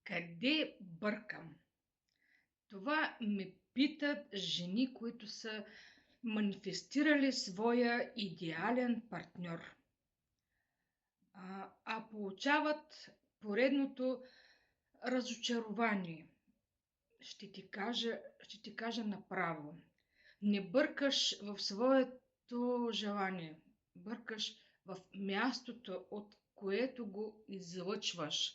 Къде бъркам? Това ме питат жени, които са манифестирали своя идеален партньор, получават поредното разочарование. Ще ти кажа направо. Не бъркаш в своето желание, бъркаш в мястото, от което го излъчваш.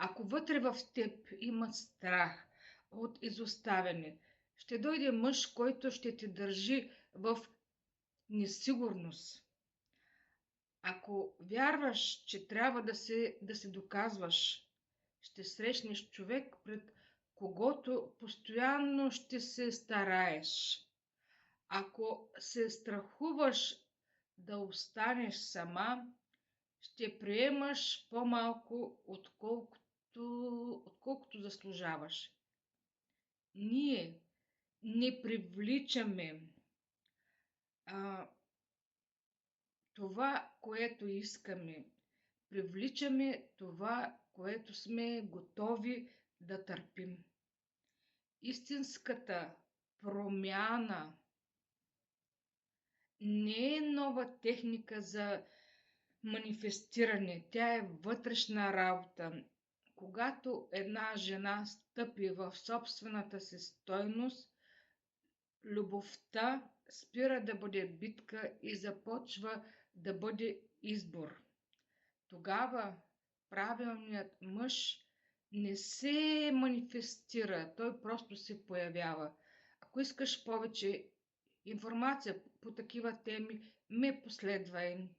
Ако вътре в теб има страх от изоставяне, ще дойде мъж, който ще те държи в несигурност. Ако вярваш, че трябва да се доказваш, ще срещнеш човек, пред когото постоянно ще се стараеш. Ако се страхуваш да останеш сама, ще приемаш по-малко, отколкото заслужаваш. Ние не привличаме това, което искаме. Привличаме това, което сме готови да търпим. Истинската промяна не е нова техника за манифестиране, тя е вътрешна работа. Когато една жена стъпи в собствената си стойност, любовта спира да бъде битка и започва да бъде избор. Тогава правилният мъж не се манифестира, той просто се появява. Ако искаш повече информация по такива теми, ме последвай.